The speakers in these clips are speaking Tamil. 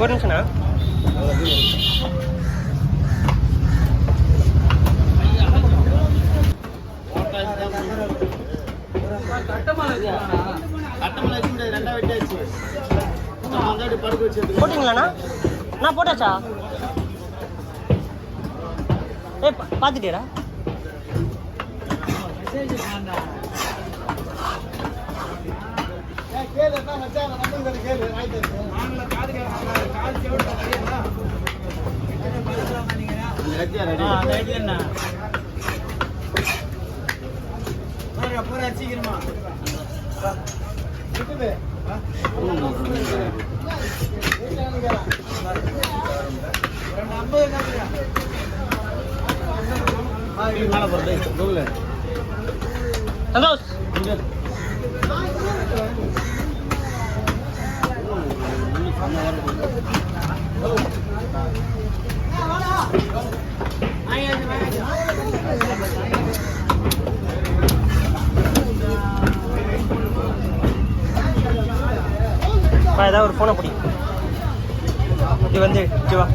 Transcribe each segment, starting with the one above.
ஒரு நிமிஷம்ண்ணா. போட்டிங்களாண்ணா? நான் போட்டாச்சா? பார்த்துட்டியரா? சீக்கிரமா சந்தோஷ் ஏதாவது ஒரு ஃபோனை பிடி. இது வந்து சிவா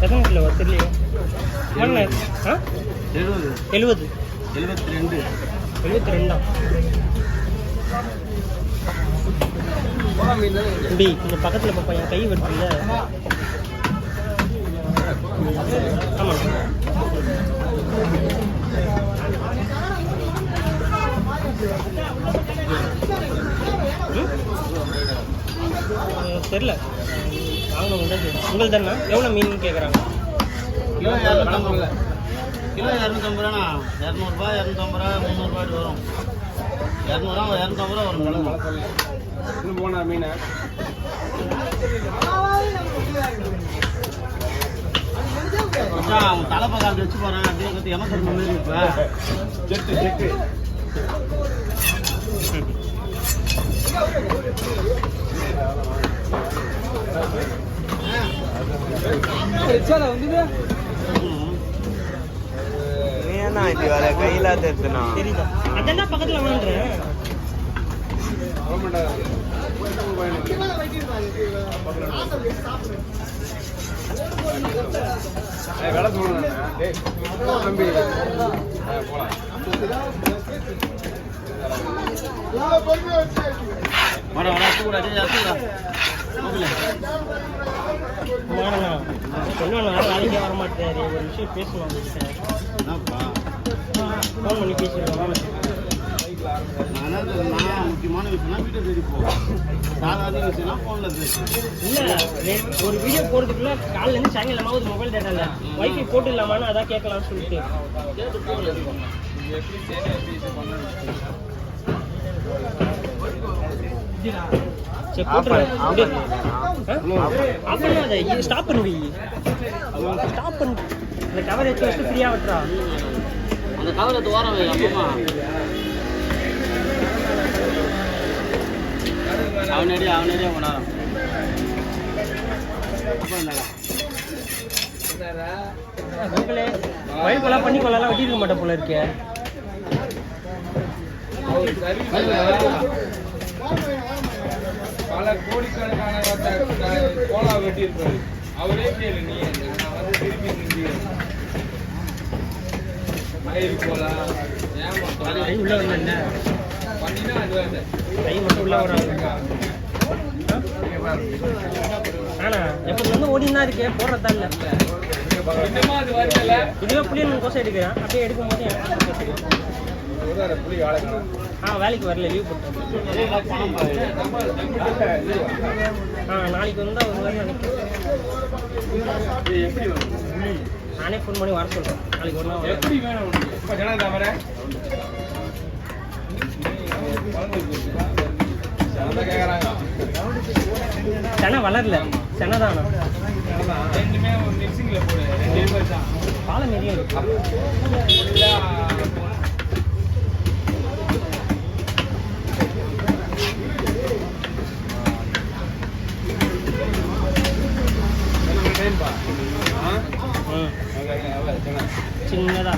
எத்தனை கிலோ தெரியலையோ? 70 72 தம்பி கொஞ்சம் பக்கத்தில் பார்ப்பா, என் கை வருதுல்ல. ஆமாம் தெரில வாங்கணும். உங்களுக்கு தானே எவ்வளோ மீன் கேட்குறாங்க? Kilo 250 kilo 250 ரூபாண்ணா. 200 ரூபாய் 250 ரூபா 300 ரூபாய்க்கு வரும். 250 ரூபா வரும். இன்னும் போனா மீன் தலைப்பா காலத்து வச்சு போறேன். அப்படியே கற்று எமசர் மாதிரி இருப்ப செட்டு செட்டு கையில தெரியுதா? அதான் பக்கத்தில் வாங்குறேன். வேலை சொல்லணும். நாளைக்கே வர மாட்டேன். ஒரு விஷயம் பேசணும். ஃபோன் பண்ணி பேசிடுவோம். முக்கியமான விஷயம்னா வீட்டை தேடி போவோம். சாதாரண விஷயம்னா ஃபோனில் பேசுவோம். இல்லை ஒரு வீடியோ போடுறதுக்குள்ள காலையிலேருந்து சாயங்காலமாவது மொபைல் டேட்டா இல்லை, வைஃபை போட்டு இல்லாமான்னு அதான் கேட்கலாம்னு சொல்லிட்டு சரி போட்டுருவேன். அப்படின்னா அதை ஸ்டாப் பண்ணுவி. ஸ்டாப் பண்ணு. இந்த கவர் எடுத்து வச்சு ஃப்ரீயாக விட்டுறா. அந்த கவர் எடுத்து ஓரம் வை. அப்பமா அவனடியா கொண்டாரம். வயிறுலாம் பண்ணி கொள்ளலாம் வெட்டி இருக்க மாட்டேன் போல இருக்கே. பல கோடிக்கணக்கான கோலா வெட்டி இருப்பாரு. அவரே கேளு, நீ வந்து திருப்பி நின்று மயிறு கோலா கை உள்ள வரல என்ன பண்ணினா அது வந்து கை மட்டும் உள்ள வராங்க. ஆனா எப்போது வந்து ஓடினா இருக்கே போடுறதா இல்லை. இன்னமா அது வரல. இதுவே புளியன் கோசை எடுக்கிறேன். அப்படியே எடுக்கும் போது புளி வேலைக்கு வேலைக்கு வரல, லீவ் போட்டேன். நாளைக்கு வந்தால் ஒரு வாரம் எப்படி நானே ஃபோன் பண்ணி வர சொல்கிறேன். நாளைக்கு ஒரு நாள் எப்படி வேணும் இப்போ ஜனதா வர கேட்குறாங்க. செனை வளரல, செனை தானா ரெண்டுமே ஒரு மிக்சிங்கில் போடு. 2 பேர் தான் பாலம் எரியும் இருக்கு. சின்னதா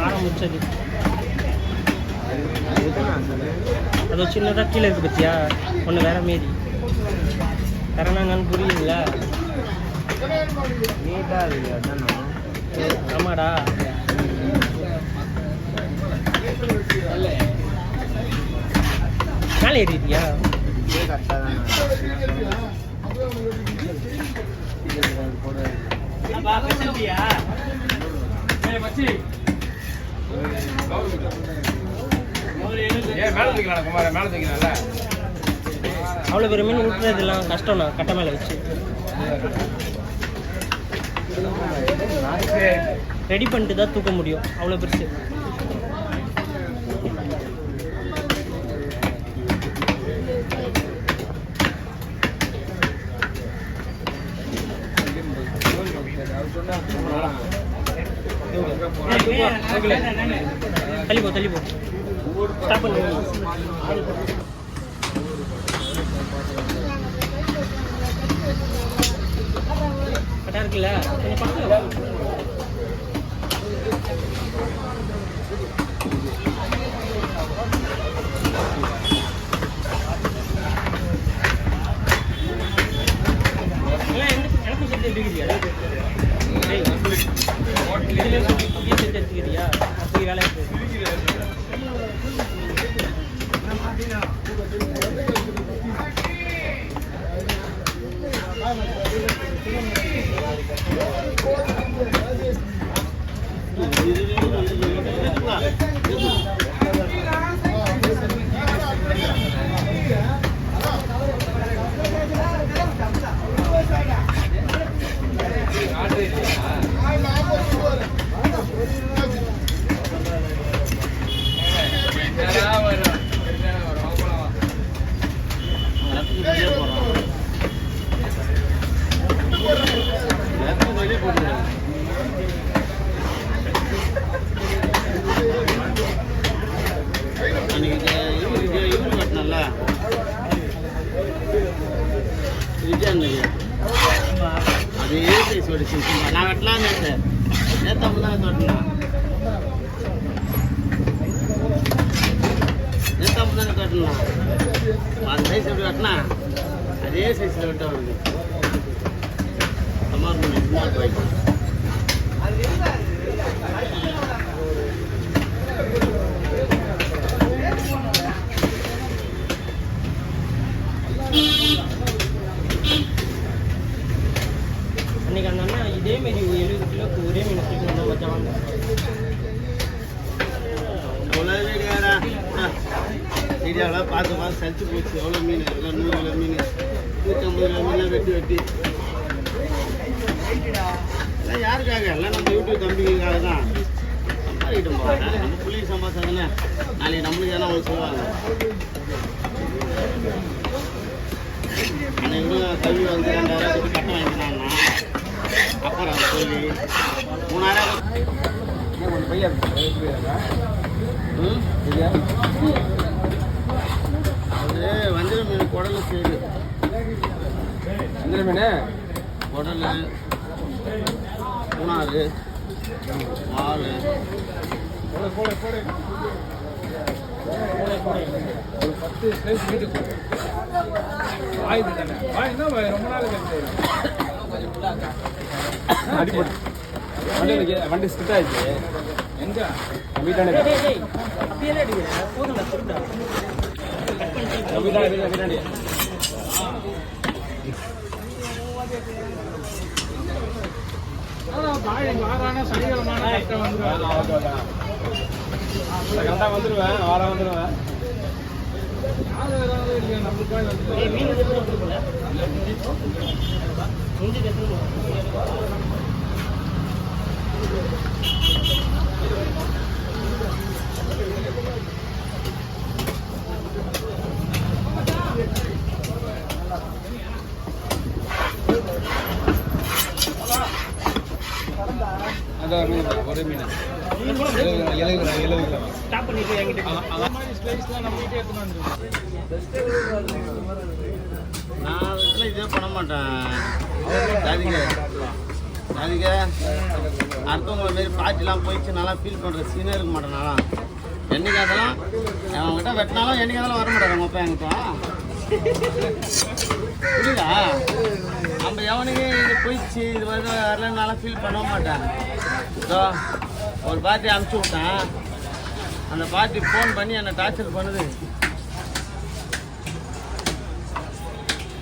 ஆரம்பிச்சது அது சின்னதாக கீழே இருக்கு பத்தியா ஒன்று வேற மாரி கரணாங்கன்னு புரியுதுல்ல நீட்டாக இருக்குது அதான் ஆமாடா மேலே ஏறிட்டியா அவ்வளோ பெரிய மீன் ஊற்றுறதுலாம் கஷ்டம்ண்ணா கட்டை மேலே வச்சு ரெடி பண்ணிட்டு தான் தூக்க முடியும் அவ்வளோ பெருசு தள்ளிப்போ ஸ்டாப் பண்ணு கரெக்டாக இருக்குல்ல கொஞ்சம் பக்கத்தில் வா. எனக்கும் சேர்த்து எடுக்கிறியா சேர்த்து எடுத்துக்கிறியா அப்படி வேலை இருக்கு அதே சைஸ் வடிச்சு நான் வெட்டலாம் நேற்று தான் வெட்டலாம் நேற்று தான் வெட்டலாம் அந்த சைஸ் எப்படி வெட்டினா அதே சைஸில் வெட்ட வருது சுமார் பண்ணி சுமார் வாய்ப்பு அன்னைக்கு அந்த அண்ணா இதேமாரி 70 கிலோக்கு ஒரே மீன் பிடிக்கணும் வச்சாங்க வீடியோவில் பார்த்து சலிச்சு போச்சு எவ்வளோ மீன் எவ்வளோ 100 கிலோ மீன் 150 கிலோ மீன்லாம் வெட்டி எல்லாம் யாருக்காக எல்லாம் நம்ம யூடியூப் தம்பிக்காக தான் சம்பாதிக்கிட்டோம் போவாங்க நம்ம புள்ளிக்கு சம்பாதிச்சாங்கன்னா நாளைக்கு நம்மளுக்கு ஏன்னா அவங்க சொல்லுவாங்க அன்னைக்கு கல்வி வந்து 2000 கட்டம் வாங்கினாங்கன்னா அப்புறம் சொல்லி 3000 அது வஞ்சிர மீன் குடல் சைடு வஞ்சிர மீன் குடல் மூணாறு மால் ஒரு 10 ஸ்லைஸ் வீட்டுக்கு வாய்ப்பு தானே வாய் தான் ரொம்ப நாள் கழிச்சு அடிப்பட்டு வண்டி ஸ்கிட் ஆயிடுச்சு எங்க வீட்டானே அப்படியே அடிக்கிறேன் போதும் திருட்டா வீட்டாண்டி சனிக்கிழமான கரெக்டாக வந்துடுவேன் வாரம் வந்துடுவேன் மீன் எதுவும் அதான் மீன் ஒரே மீன் 70 கிலோ ஸ்டாப் பண்ணிட்டு என்கிட்ட நான் இதே பண்ண மாட்டேன் அதுக்கு அடுத்தவங்கள மாரி பார்ட்டிலாம் போயிடுச்சு நல்லா ஃபீல் பண்ணுற சீனே இருக்க மாட்டேன் நான்லாம். என்னைக்கு அதெல்லாம் அவங்ககிட்ட வெட்டினாலும் என்னைக்கு அதெல்லாம் வர மாட்டாங்க அப்பா என்கிட்ட. புரியுதா? நம்ம எவனுக்கு இது போயிடுச்சு இது வந்து வரலன்னு நல்லா ஃபீல் பண்ண மாட்டேன். ஸோ ஒரு பார்ட்டி அனுப்பிச்சி விட்டேன். அந்த பார்ட்டி ஃபோன் பண்ணி என்னை டார்ச்சர் பண்ணுது.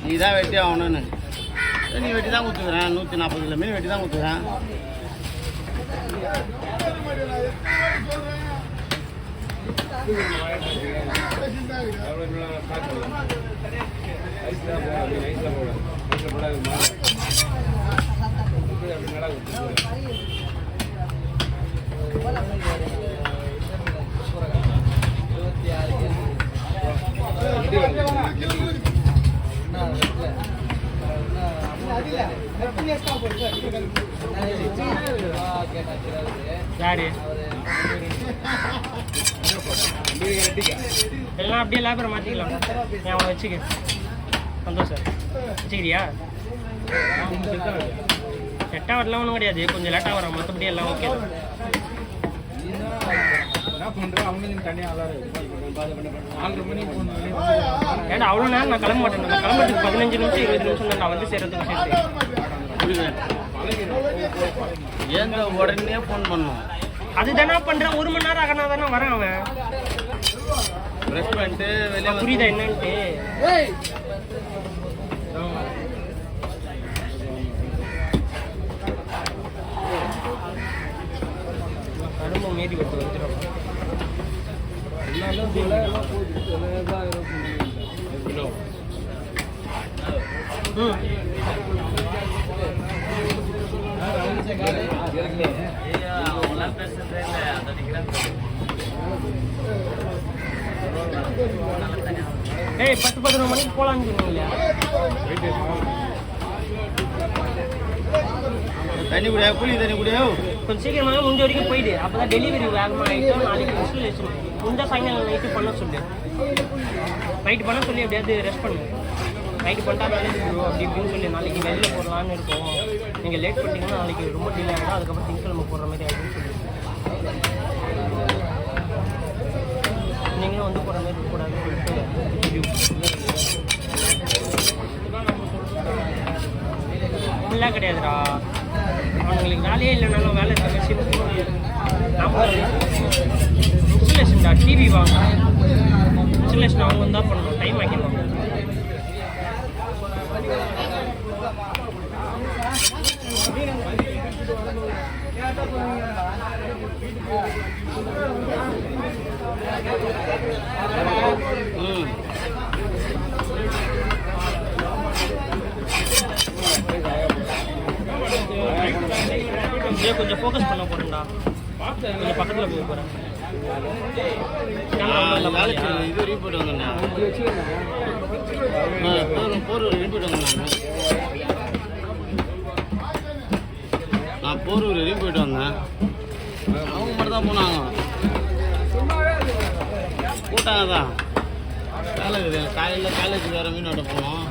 நீ தான் வெட்டி ஆகணும்னு. நீ வெட்டி தான் கொடுத்துக்கிறேன். 140 கிலோ மீன் வெட்டி தான் கொடுத்துக்கிறேன். யாரு எல்லாம் அப்படியே லேபரை மாற்றிக்கலாம். ஏன் அவனை வச்சுக்க சந்தோஷம் வச்சுக்கிறியா? செட்டாக வரலாம் ஒன்றும் கிடையாது, கொஞ்சம் லேட்டாக வரான், மற்றபடி எல்லாம் ஓகே தான். ஏன்னா அவ்வளோ நேரம் நான் கிளம்ப மாட்டேன். நான் கிளம்புறதுக்கு 15 நிமிஷம் 20 நிமிஷம் நான் வந்து சேர்றதுக்கு சேர்த்து. ஏன் உடனே ஃபோன் பண்ணோம்? அதுதானே பண்ணுறேன். 1 மணி நேரம் ஆகனா தானே வரேன் அவன். ப்ரெஷ் பண்ணிட்டு வெளியே புரியுதா என்னன்ட்டு? கடுமை மீறி விட்டு வந்துடும். ஏய் 10-11 மணிக்கு போகலான்னு சொன்னீங்க. தண்ணி குடியா? கூலி தண்ணி குடியா? கொஞ்சம் சீக்கிரமாக முடிஞ்ச வரைக்கும் போயிடு. அப்போ தான் டெலிவரி வேகமாக ஆகிட்டோம். நாளைக்கு இன்ஸ்டலேஷன் முடிஞ்சால் சாயங்காலம் நைட்டு பண்ண சொல்லு. நைட்டு பண்ண சொல்லி எப்படியாவது ரெஸ்ட் பண்ணு. நைட்டு பண்ணிட்டா வேலைக்கு போடுவோம் அப்படி இப்படின்னு சொல்லி நாளைக்கு வெளியில் போடலான்னு இருக்கோம். நீங்கள் லேட் பண்ணிட்டீங்கன்னா நாளைக்கு ரொம்ப டிலே ஆகிடும். அதுக்கப்புறம் திங்கக்கிழமை போடுற மாதிரி ஆகிடும்னு சொல்லி நீங்களும் வந்து போகிற மாதிரி இருக்கக்கூடாதுன்னு சொல்லிட்டு அப்படிலாம் கிடையாதுடா. அவங்களுக்கு வேலையே இல்லைனாலும் வேலை இன்ஸ்டலேஷன்டா. டிவி வாங்க இன்ஸ்டலேஷன் அவங்க தான் பண்ணணும். டைம் ஆக்கிடணும். கொஞ்சம் ஃபோக்கஸ் பண்ண போறேன்டா. கொஞ்சம் பக்கத்தில் போய் போகிறேன். இது ரீபோர்ட் வந்தேண்ணா. போரூர் ரீபோர்ட் வந்தேன். நான் போரூர் வரையும் போயிட்டு வந்தேன். அவங்க மட்டும் தான் போனாங்க. கூட்டாங்க தான் வேலை இருக்குது. காலையில் காலேஜுக்கு வேறு மீன் வெட்ட போனோம்.